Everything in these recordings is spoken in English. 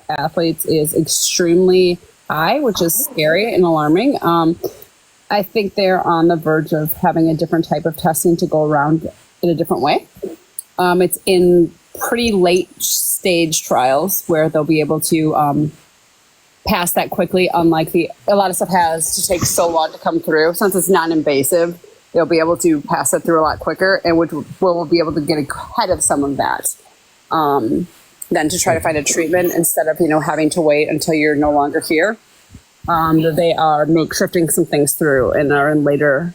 athletes is extremely high, which is scary and alarming. I think they're on the verge of having a different type of testing to go around in a different way. It's in pretty late stage trials where they'll be able to pass that quickly, unlike a lot of stuff has to take so long to come through. Since it's non-invasive, they'll be able to pass it through a lot quicker, and which will be able to get ahead of some of that. Then to try to find a treatment instead of, having to wait until you're no longer here. They are shifting some things through and are in later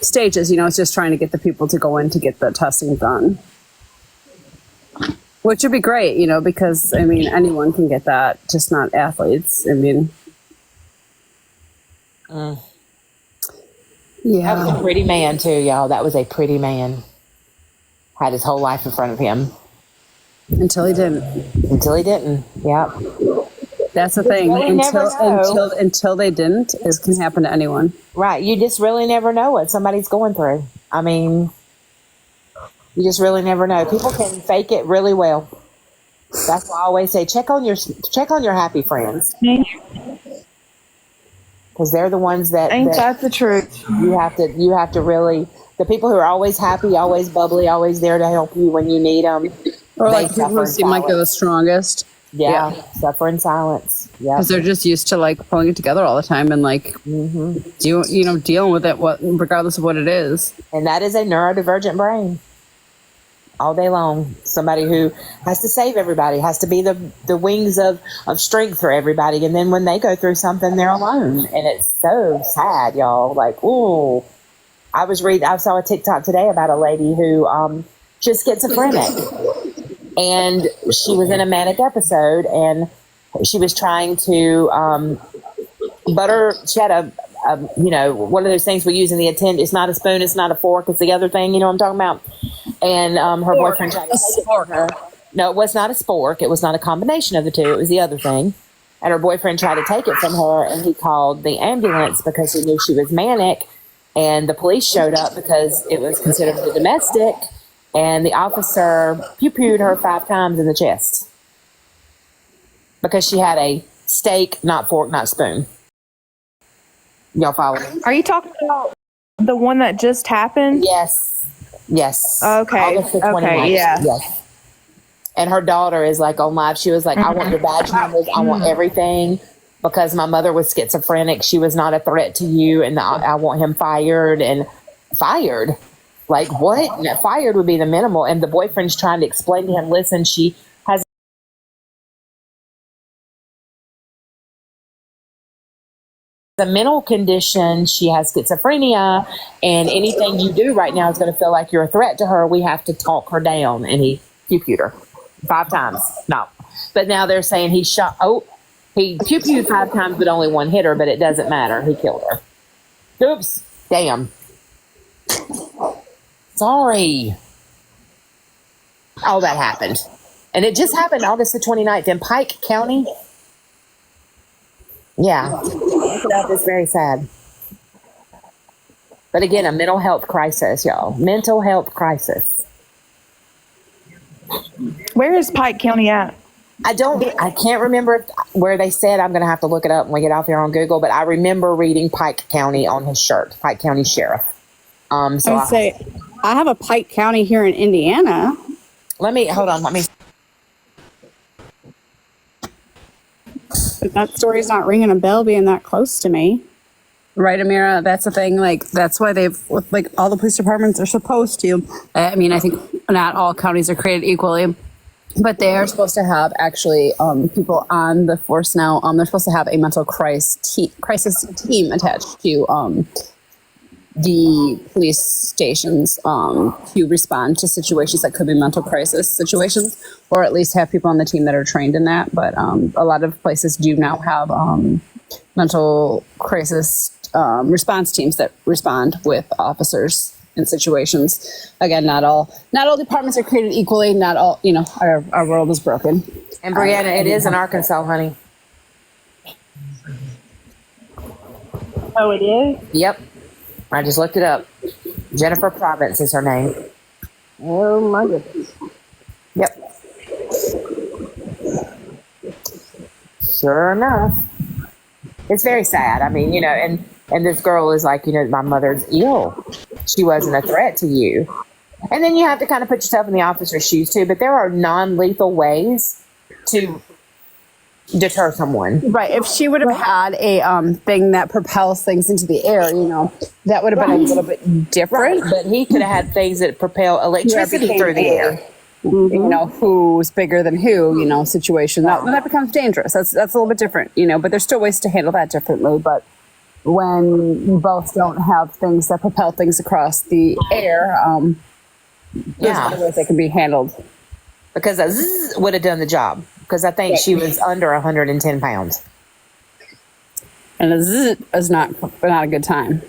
stages. It's just trying to get the people to go in to get the testing done. Which would be great, because, anyone can get that, just not athletes. Yeah. That was a pretty man, too, y'all. That was a pretty man. Had his whole life in front of him. Until he didn't. Yep. That's the thing. Until they didn't, it can happen to anyone. Right. You just really never know what somebody's going through. You just really never know. People can fake it really well. That's why I always say check on your happy friends, because they're the ones that ain't that the truth. You have to really, the people who are always happy, always bubbly, always there to help you when you need them. Or like people who seem like they're the strongest. Yeah, suffer in silence. Yeah, because they're just used to pulling it together all the time and dealing with it regardless of what it is. And that is a neurodivergent brain. All day long. Somebody who has to save everybody, has to be the wings of strength for everybody. And then when they go through something, they're alone. And it's so sad, y'all. Ooh. I saw a TikTok today about a lady who just schizophrenic. And she was in a manic episode, and she was trying to she had a one of those things we use in the attend. It's not a spoon, it's not a fork, it's the other thing. You know what I'm talking about? And her boyfriend tried to take it from her. No, it was not a spork. It was not a combination of the two. It was the other thing. And her boyfriend tried to take it from her, and he called the ambulance because he knew she was manic. And the police showed up because it was considered a domestic. And the officer pew-pewed her 5 times in the chest because she had a steak, not fork, not spoon. Y'all follow me? Are you talking about the one that just happened? Yes. Okay. Okay. Yeah. Yes. And her daughter is on live. She was like, I want your badge numbers. I want everything because my mother was schizophrenic. She was not a threat to you. And I want him fired. And fired? What? No, fired would be the minimal. And the boyfriend's trying to explain to him, listen, she has a mental condition. She has schizophrenia, and anything you do right now is going to feel like you're a threat to her. We have to talk her down. And he pew-pewed her 5 times. No. But now they're saying he pew-pewed 5 times, but only 1 hit her, but it doesn't matter. He killed her. Oops. Damn. Sorry. All that happened. And it just happened August the 29th in Pike County. Yeah. It's very sad. But again, a mental health crisis, y'all. Mental health crisis. Where is Pike County at? I can't remember where they said. I'm going to have to look it up when we get off here on Google. But I remember reading Pike County on his shirt, Pike County Sheriff. I have a Pike County here in Indiana. Hold on. But that story's not ringing a bell being that close to me. Right, Amira? That's the thing. That's why all the police departments are supposed to. I think not all counties are created equally, but they are supposed to have actually people on the force now. They're supposed to have a mental crisis team attached to the police stations to respond to situations that could be mental crisis situations, or at least have people on the team that are trained in that. But a lot of places do now have mental crisis response teams that respond with officers in situations. Again, not all departments are created equally. Not all, our world is broken. And Brianna, it is in Arkansas, honey. Oh, it is? Yep. I just looked it up. Jennifer Province is her name. Oh, my goodness. Yep. Sure enough. It's very sad. I mean, and this girl is like, my mother's ill. She wasn't a threat to you. And then you have to kind of put yourself in the officer's shoes too. But there are non-lethal ways to deter someone. Right. If she would have had a thing that propels things into the air, that would have been a little bit different. Right. But he could have had things that propel electricity through the air. Who's bigger than who, situation. That becomes dangerous. That's a little bit different, but there's still ways to handle that differently. But when you both don't have things that propel things across the air, there's other ways they can be handled. Because a zzz would have done the job. Because I think she was under 110 pounds. And a zzz is not a good time.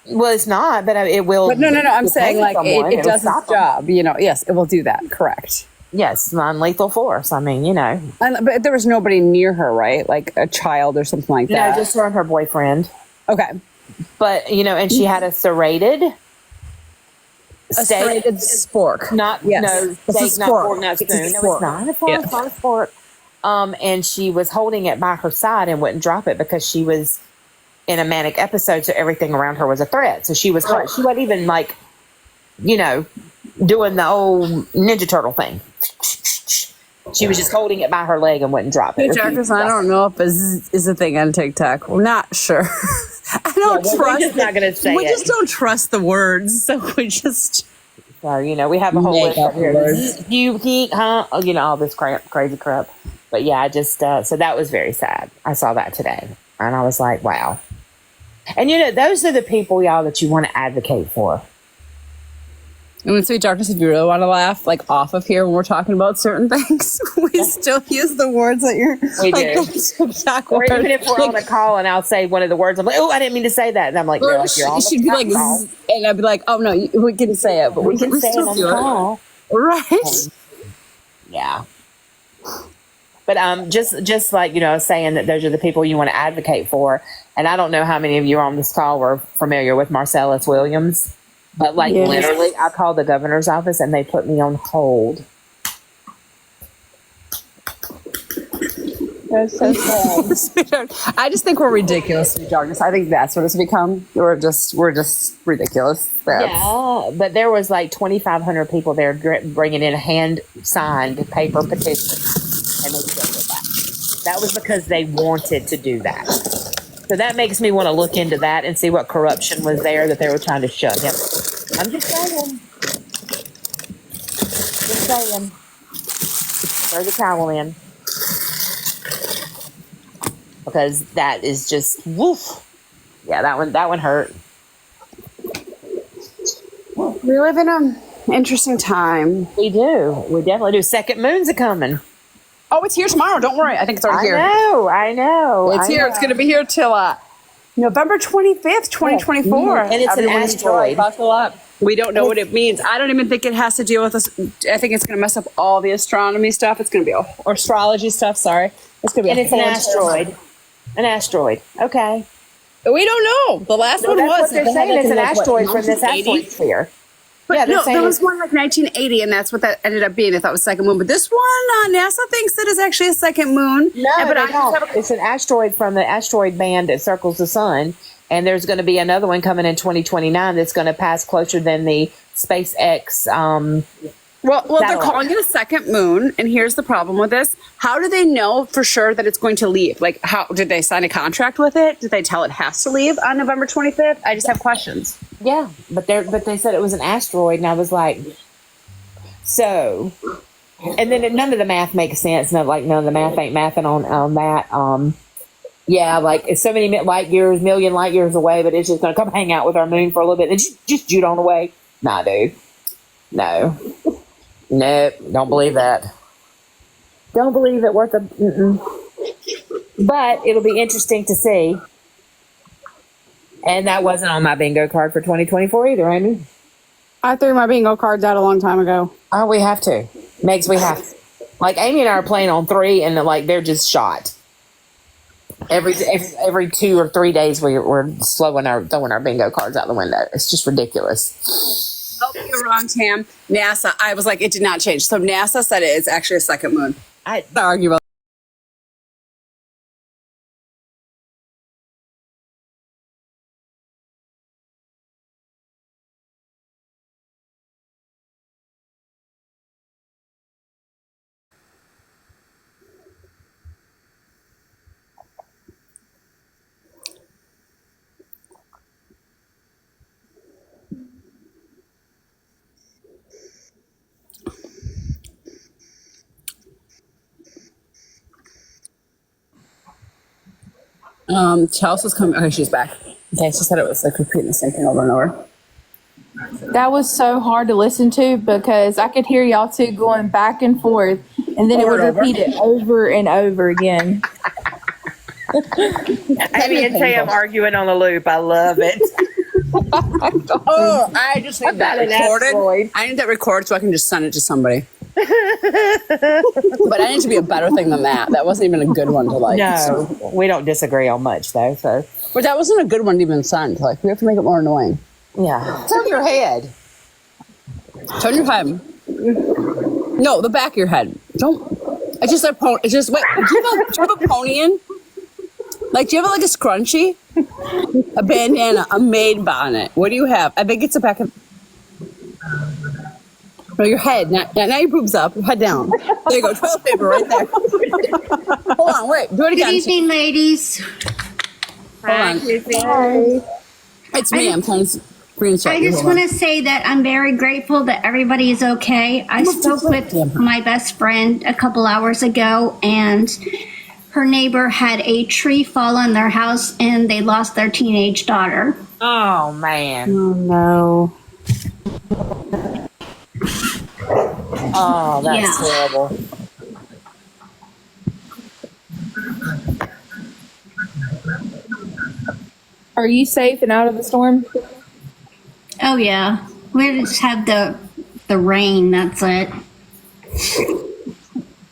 Well, it's not, but it will. But no. I'm saying like it does its job. Them. Yes, it will do that. Correct. Yes, non-lethal force. I mean, But there was nobody near her, right? Like a child or something like that. No, just her and her boyfriend. Okay. But and she had a serrated. Serrated spork. Not no steak, not fork, not spoon. No, it's not a fork. Yeah. It's not a fork. And she was holding it by her side and wouldn't drop it because she was in a manic episode, so everything around her was a threat. So she was she wasn't even like, doing the old Ninja Turtle thing. She was just holding it by her leg and wouldn't drop it. Hey, Jackers, I don't know if this is a thing on TikTok. We're not sure. I don't trust. We're just not going to say we it. just don't trust the words, so we just. So we have a whole list up here. You, he, huh? All this crazy crap. But yeah, I just so that was very sad. I saw that today, and I was like, wow. And those are the people, y'all, that you want to advocate for. And Sweet Darkness, if you really want to laugh, like off of here when we're talking about certain things, we still use the words that you're TikTok or even if we're on a call and I'll say one of the words, I'm like, oh, I didn't mean to say that. And I'm like, you're on she'd be like, and I'd be like, oh no, we can say it, but we can say it on the call. Right. Yeah. But just like, saying that those are the people you want to advocate for. And I don't know how many of you on this call were familiar with Marcellus Williams. But literally, I called the governor's office and they put me on hold. That's so sad. I just think we're ridiculous, Sweet Darkness. I think that's what it's become. We're just ridiculous. Yeah, but there was like 2,500 people there bringing in hand-signed paper petitions, and they took it back. That was because they wanted to do that. So that makes me want to look into that and see what corruption was there that they were trying to shut him. I'm just saying. Just saying. Throw the towel in. Because that is just woof. Yeah, that one hurt. We live in an interesting time. We do. We definitely do. Second moon's a coming. Oh, it's here tomorrow. Don't worry. I think it's already here. I know. It's here. It's going to be here till November 25th, 2024. And it's an asteroid. We don't know what it means. I don't even think it has to deal with us. I think it's going to mess up all the astronomy stuff. It's going to be or astrology stuff. Sorry. It's going to be it's an asteroid. An asteroid. Okay. We don't know. The last one was. What they're saying it's an asteroid from this asteroid sphere. But no, there was one like 1980, and that's what that ended up being. I thought it was second moon, but this one, NASA thinks that is actually a second moon. No, but it's an asteroid from the asteroid band that circles the sun, and there's going to be another one coming in 2029 that's going to pass closer than the SpaceX. Well, they're calling it a second moon, and here's the problem with this: how do they know for sure that it's going to leave? Like, how did they sign a contract with it? Did they tell it has to leave on November 25th? I just have questions. Yeah, but they said it was an asteroid, and I was like, so, and then none of the math makes sense. None of the math ain't mathing on that. Yeah, like it's so many million light years away, but it's just going to come hang out with our moon for a little bit and just shoot on away. Nah, dude, no. Nope, don't believe that. Don't believe it worth a. But it'll be interesting to see. And that wasn't on my bingo card for 2024 either, Amy. I threw my bingo cards out a long time ago. Oh, we have to. Megs, we have to. Like Amy and I are playing on 3, and like they're just shot. Every 2 or 3 days, we're throwing our bingo cards out the window. It's just ridiculous. Oh, you're wrong, Tam. NASA. I was like, it did not change. So NASA said it's actually a second moon. I argue about Chelsea's coming. Okay, she's back. Okay, she said it was like repeating the same thing over and over. That was so hard to listen to because I could hear y'all two going back and forth, and then it would repeat it over and over again. Abby and Sam arguing on the loop. I love it. Oh, I just need that recorded. I need that recorded so I can just send it to somebody. But I need to be a better thing than that. That wasn't even a good one to like. No, we don't disagree on much though. So, but that wasn't a good one to even send. Like we have to make it more annoying. Yeah. Turn your head. Turn your head. No, the back of your head. Don't. It's just a pony. It's just wait. Do you have a pony in? Like, do you have like a scrunchie, a bandana, a maid bonnet? What do you have? I think it's the back of. No, your head. Now your boobs up. Your head down. There you go. Toilet paper right there. Hold on. Wait. Do it again. Good evening, ladies. Hold on. Hi. It's me. I'm trying to screenshot. I just want to say that I'm very grateful that everybody is okay. I spoke with my best friend a couple hours ago, and her neighbor had a tree fall on their house, and they lost their teenage daughter. Oh man. Oh no. Oh, that's Yeah. terrible. Are you safe and out of the storm? Oh yeah, we just have the rain. That's it.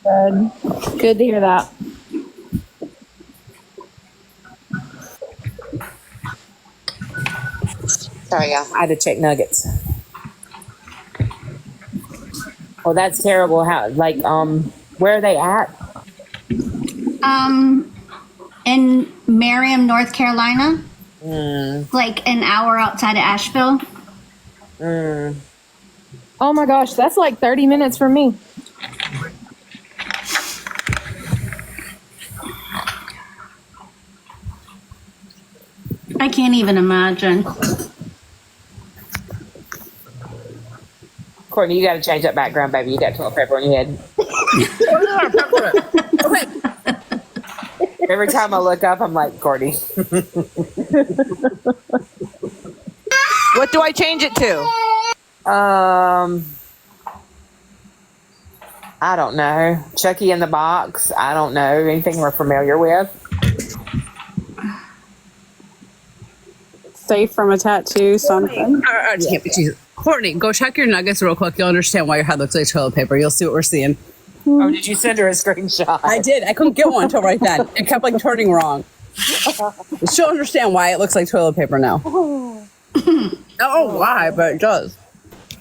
Good. Good to hear that. Sorry, I had to check nuggets. Oh, that's terrible. How, like, where are they at? In Merriam, North Carolina, like an hour outside of Asheville. Oh my gosh, that's like 30 minutes from me. I can't even imagine. Courtney, you got to change that background, baby. You got toilet paper on your head. Every time I look up, I'm like, Courtney. What do I change it to? I don't know. Chucky in the Box. I don't know. Anything we're familiar with? Safe from a tattoo, something. Courtney, go check your nuggets real quick. You'll understand why your head looks like toilet paper. You'll see what we're seeing. Oh, did you send her a screenshot? I did. I couldn't get one until right then. It kept like turning wrong. She'll understand why it looks like toilet paper now. Oh, why? But it does.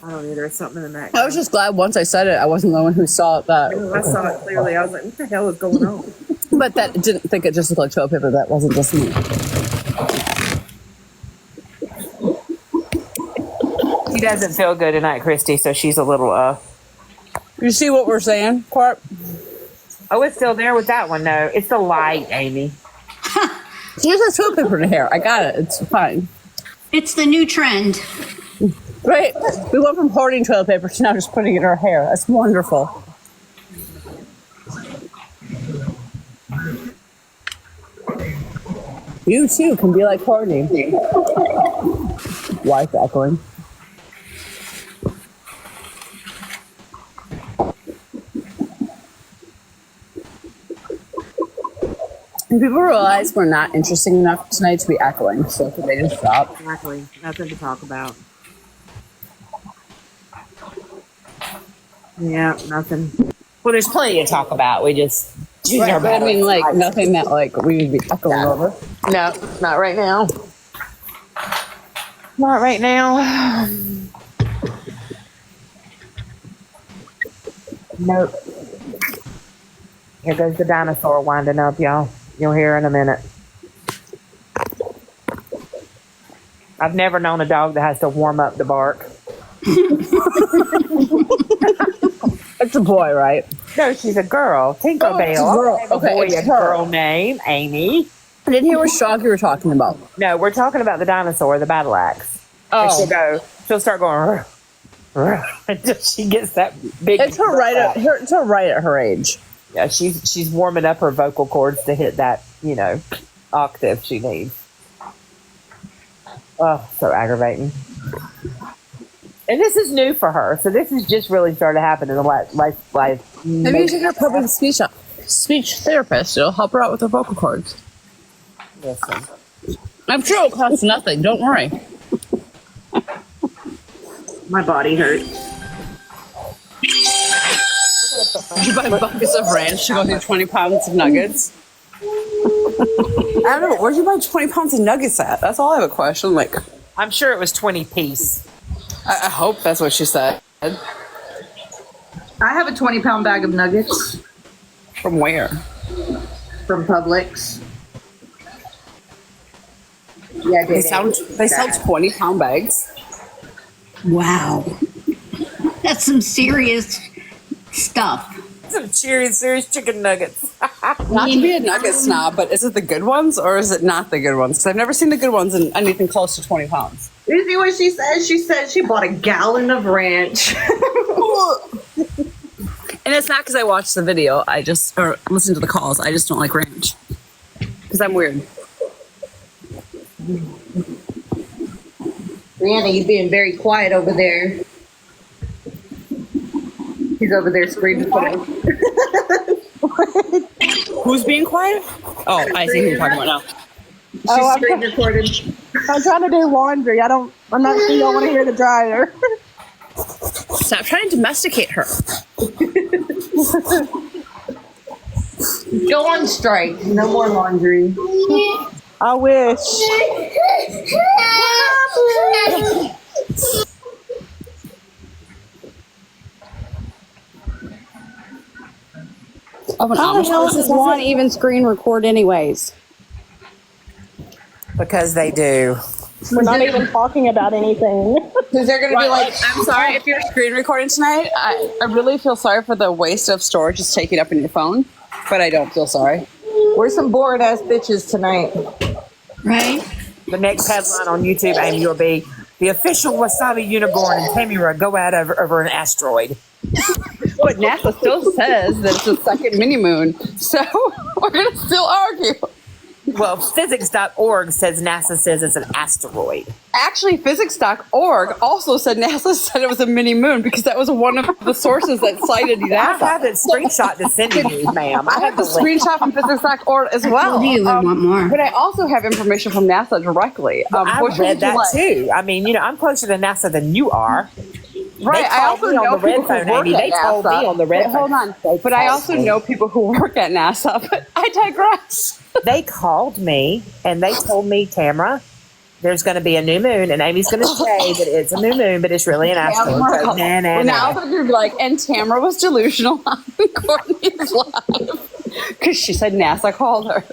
I don't either. There's something in that. I was just glad once I said it, I wasn't the one who saw that. I saw it clearly. I was like, what the hell is going on? But that didn't think it just looked like toilet paper. That wasn't just me. She doesn't feel good tonight, Christy, so she's a little, You see what we're saying, Court? Oh, it's still there with that one, though. It's the light, Amy. She just has toilet paper in her hair. I got it. It's fine. It's the new trend. Right? We went from hoarding toilet paper to now just putting it in our hair. That's wonderful. You too can be like Courtney. Wife echoing. And people realize we're not interesting enough tonight to be echoing, so could they just stop? Exactly. Nothing to talk about. Yeah, nothing. Well, there's plenty to talk about. We just choose our But I mean, like, nothing that, like, we would be echoing over. No, not right now. Not right now. Nope. Here goes the dinosaur winding up, y'all. You'll hear in a minute. I've never known a dog that has to warm up to bark. It's a boy, right? No, she's a girl. Tinkerbell. It's a girl. Okay, Boy, it's a her. girl name, Amy. I didn't hear which dog you were talking about. No, we're talking about the dinosaur, the battle axe. And she'll start going until she gets that big. It's her right at her. It's her right at her age. Yeah, she's warming up her vocal cords to hit that, you know. octave she needs. Oh, so aggravating. And this is new for her, so this has just really started happening in the last Maybe you should get a public speech therapist. It'll help her out with her vocal cords. Listen. I'm sure it'll cost nothing. Don't worry. My body hurts. Did you buy buckets of ranch to go through 20 pounds of nuggets? I don't know. Where'd you buy 20 pounds of nuggets at? That's all I have a question. Like, I'm sure it was 20 piece. I hope that's what she said. I have a 20-pound bag of nuggets From where? from Publix. Yeah, They sell 20-pound bags. Wow. That's some serious stuff. Some serious chicken nuggets. Not to be a nugget snob, but is it the good ones or is it not the good ones? Because I've never seen the good ones in anything close to 20 pounds. You see what she said? She said she bought a gallon of ranch. And it's not because I watched the video. Or listened to the calls. I just don't like ranch. Because I'm weird. Brianna, you're being very quiet over there. He's over there screaming. Who's being quiet? Oh, I see who you're talking about now. She's screen recording. I'm trying to do laundry. I'm not sure y'all want to hear the dryer. Stop trying to domesticate her. Go on strike. No more laundry. I wish. Oh, How the hell does one even screen record anyways? Because they do. We're not even talking about anything. Because they're going to be like, I'm sorry if you're screen recording tonight. I really feel sorry for the waste of storage just taking up in your phone, but I don't feel sorry. we're some bored ass bitches tonight. Right? The next headline on YouTube, Amy, will be the official Wasabi Unicorn and Tamura go out over an asteroid. But NASA still says that it's a second mini moon, so we're gonna still argue. Well, physics.org says NASA says it's an asteroid. Actually, physics.org also said NASA said it was a mini moon because that was one of the sources that cited I NASA. have a screenshot to send to you, ma'am. I have a screenshot from physics.org as well. Told you I want more. But I also have information from NASA directly. I've which read would you that like? too. I mean, I'm closer to NASA than you are. Right, I also me on know the red people who phone, work Amy. at They told NASA. me on the red Wait, hold phone. on. But I also know people who work at NASA, but I digress. They called me and they told me, Tamara, there's going to be a new moon, and Amy's going to say that it's a new moon, but it's really an asteroid. So, Now they're going to be like, and Tamara was delusional on Courtney's live because she said NASA called her.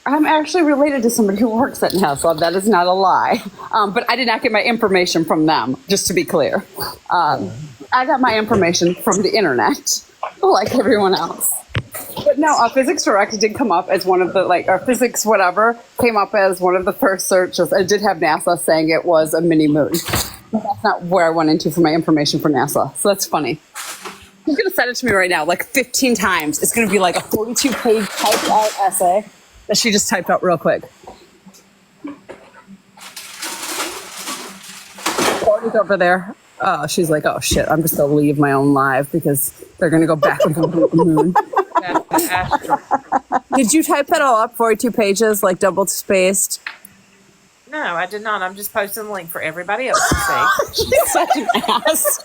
I'm actually related to somebody who works at NASA. That is not a lie. But I did not get my information from them, just to be clear. I got my information from the internet, like everyone else. But no, Physics Direct did come up as one of the, or Physics whatever, came up as one of the first searches. I did have NASA saying it was a mini moon. But that's not where I went into for my information for NASA. So that's funny. He's going to send it to me right now, like 15 times. It's going to be like a 42-page typed out essay that she just typed out real quick. Courtney's over there. Oh, she's like, oh shit, I'm just going to leave my own live because they're going to go back and forth with the moon. Did you type that all up, 42 pages, like double spaced? No, I did not. I'm just posting the link for everybody else to see. She's such an ass.